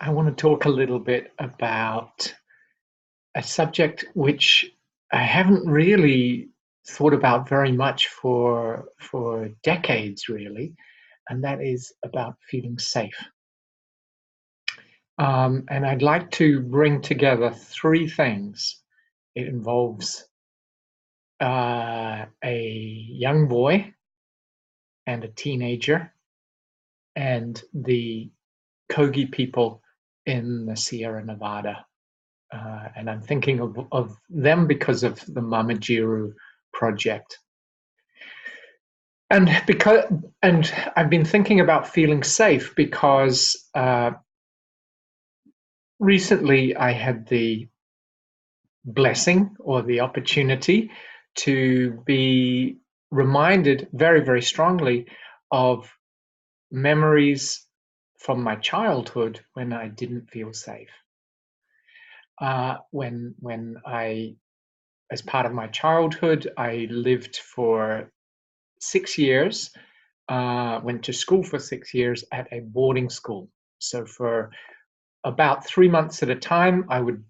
I want to talk a little bit about a subject which I haven't really thought about very much for decades, really, and that is about feeling safe. And I'd like to bring together three things. It involves a young boy and a teenager and the Kogi people in the Sierra Nevada. And I'm thinking of them because of the Mamajiru project. And I've been thinking about feeling safe because recently I had the blessing or the opportunity to be reminded very, very strongly of memories from my childhood when I didn't feel safe. When I, as part of my childhood, I lived for 6 years, went to school for 6 years at a boarding school. So for about 3 months at a time, I would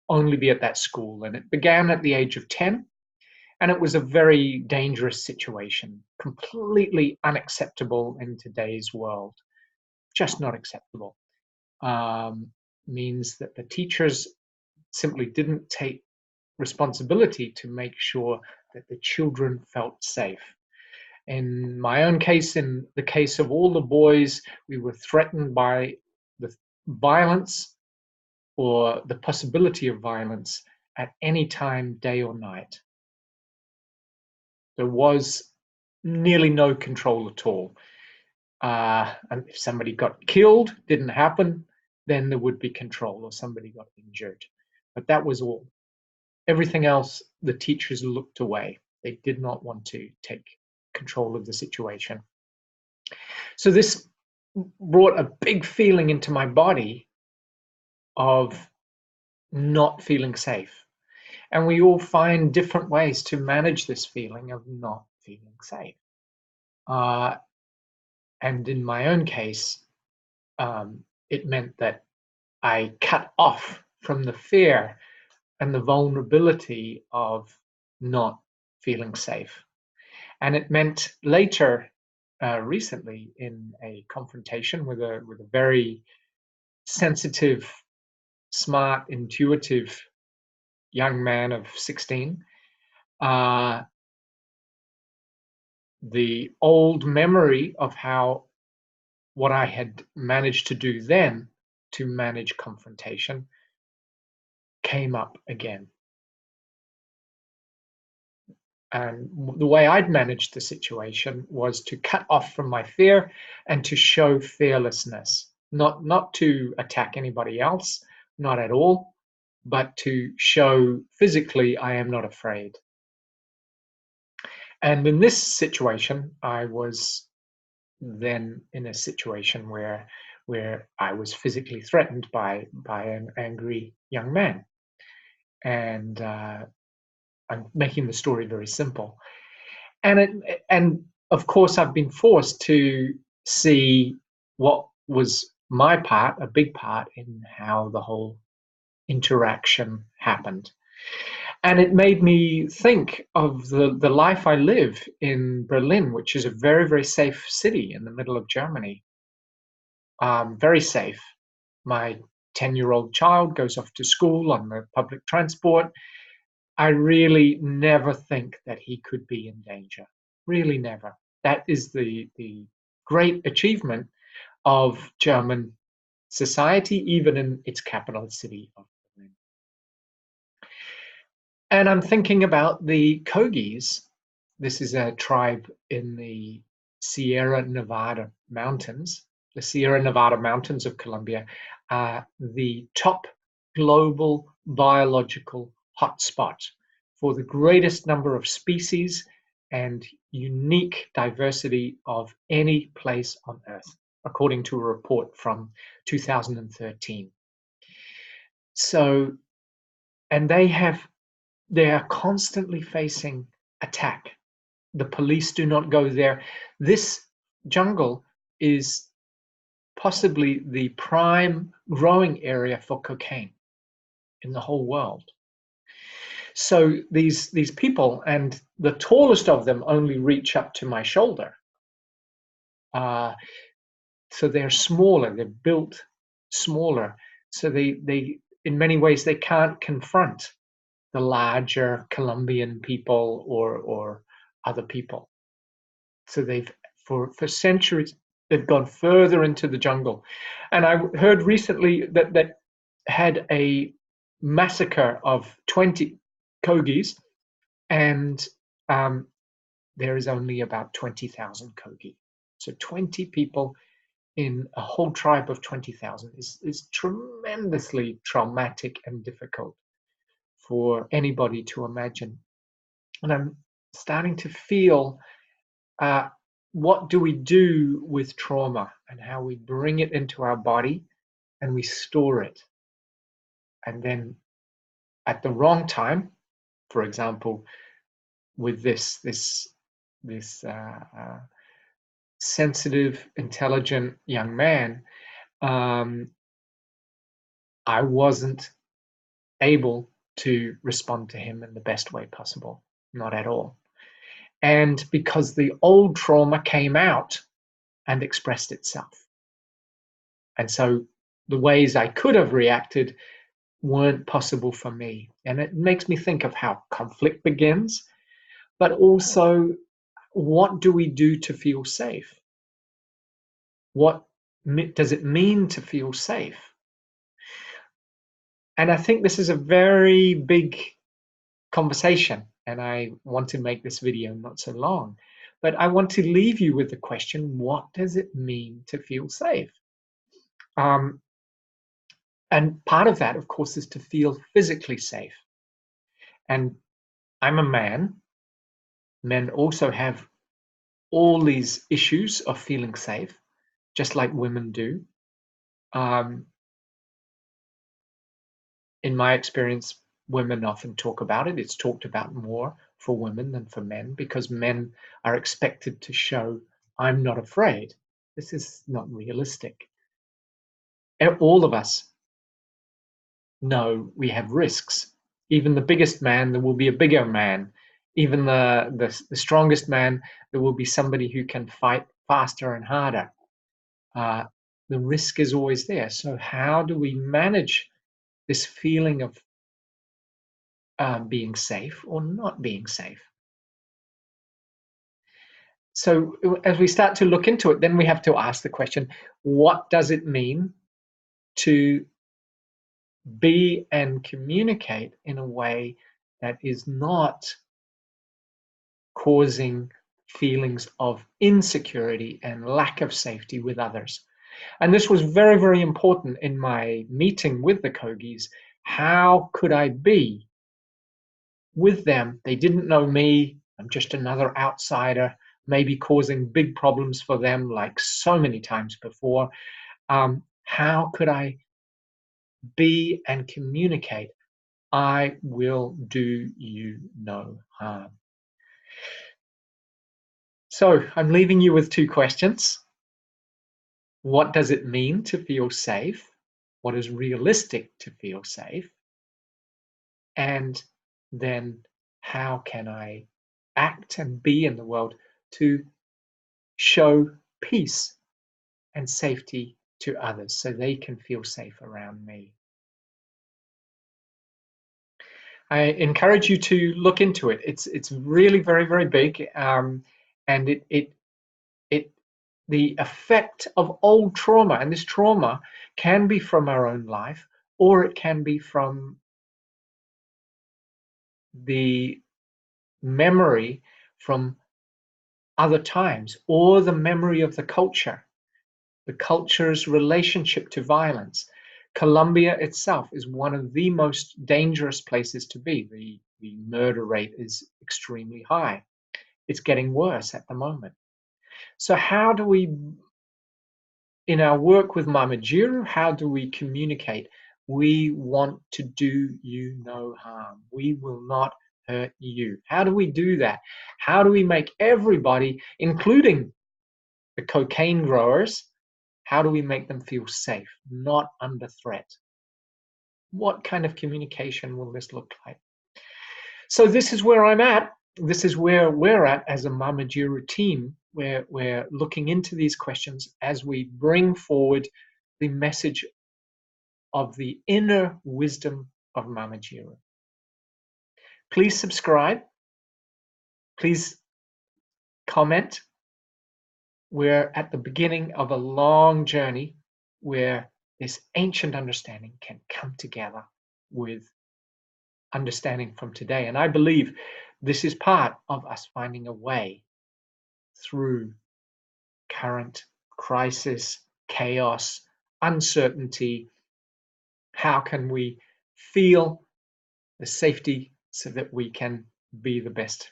only be at that school. And it began at the age of 10. And it was a very dangerous situation, completely unacceptable in today's world, just not acceptable. Means that the teachers simply didn't take responsibility to make sure that the children felt safe. In my own case, in the case of all the boys, we were threatened by the violence or the possibility of violence at any time, day or night. There was nearly no control at all. And if somebody got killed, didn't happen, then there would be control, or somebody got injured. But that was all. Everything else, the teachers looked away. They did not want to take control of the situation. So this brought a big feeling into my body of not feeling safe. And we all find different ways to manage this feeling of not feeling safe. And in my own case, it meant that I cut off from the fear and the vulnerability of not feeling safe. And it meant later, recently, in a confrontation with a very sensitive, smart, intuitive young man of 16, the old memory of how what I had managed to do then to manage confrontation came up again. And the way I'd managed the situation was to cut off from my fear and to show fearlessness, not to attack anybody else, not at all, but to show physically I am not afraid. And in this situation, I was then in a situation where I was physically threatened by an angry young man. And I'm making the story very simple. And of course, I've been forced to see what was my part, a big part in how the whole interaction happened. And it made me think of the life I live in Berlin, which is a very, very safe city in the middle of Germany. Very safe. My 10-year-old child goes off to school on the public transport. I really never think that he could be in danger. Really never. That is the great achievement of German society, even in its capital city of Berlin. And I'm thinking about the Kogis. This is a tribe in the Sierra Nevada mountains. The Sierra Nevada mountains of Colombia are the top global biological hotspot for the greatest number of species and unique diversity of any place on Earth, according to a report from 2013. So, and they are constantly facing attack. The police do not go there. This jungle is possibly the prime growing area for cocaine in the whole world. So these people, and the tallest of them only reach up to my shoulder. Uh, so they're smaller, they're built smaller. So they in many ways they can't confront the larger Colombian people or other people. So they've for centuries they've gone further into the jungle. And I heard recently that had a massacre of 20 Kogis, and um, there is only about 20,000 Kogi. So 20 people in a whole tribe of 20,000 is tremendously traumatic and difficult for anybody to imagine. And I'm starting to feel uh, what do we do with trauma and how we bring it into our body and we store it. And then at the wrong time, for example, with this sensitive, intelligent young man, um, I wasn't able to respond to him in the best way possible, not at all. And because the old trauma came out and expressed itself. And so the ways I could have reacted weren't possible for me. And it makes me think of how conflict begins, but also what do we do to feel safe? What does it mean to feel safe? And I think this is a very big conversation, and I want to make this video not so long. But I want to leave you with the question, what does it mean to feel safe? And part of that, of course, is to feel physically safe. And I'm a man. Men also have all these issues of feeling safe, just like women do. In my experience, women often talk about it. It's talked about more for women than for men because men are expected to show, I'm not afraid. This is not realistic. All of us know we have risks. Even the biggest man, there will be a bigger man. Even the strongest man, there will be somebody who can fight faster and harder. The risk is always there. So how do we manage this feeling of being safe or not being safe? So as we start to look into it, then we have to ask the question, what does it mean to be and communicate in a way that is not causing feelings of insecurity and lack of safety with others? And this was very, very important in my meeting with the Kogis. How could I be with them? They didn't know me. I'm just another outsider, maybe causing big problems for them like so many times before. How could I be and communicate, I will do you no harm? So I'm leaving you with two questions. What does it mean to feel safe? What is realistic to feel safe? And then how can I act and be in the world to show peace and safety to others so they can feel safe around me? I encourage you to look into it. It's really very, very big, and it the effect of old trauma, and this trauma can be from our own life, or it can be from the memory from other times, or the memory of the culture's relationship to violence. Colombia itself is one of the most dangerous places to be. The murder rate is extremely high. It's getting worse at the moment. So how do we, in our work with Mama Jiru, how do we communicate? We want to do you no harm. We will not hurt you. How do we do that? How do we make everybody, including the cocaine growers, How do we make them feel safe, not under threat? What kind of communication will this look like? So this is where I'm at. This is where we're at as a Mamajira team, where we're looking into these questions as we bring forward the message of the inner wisdom of Mamajira. Please subscribe. Please comment. We're at the beginning of a long journey where this ancient understanding can come together with understanding from today. And I believe this is part of us finding a way through current crisis, chaos, uncertainty. How can we feel the safety so that we can be the best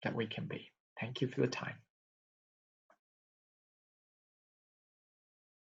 that we can be? Thank you for the time.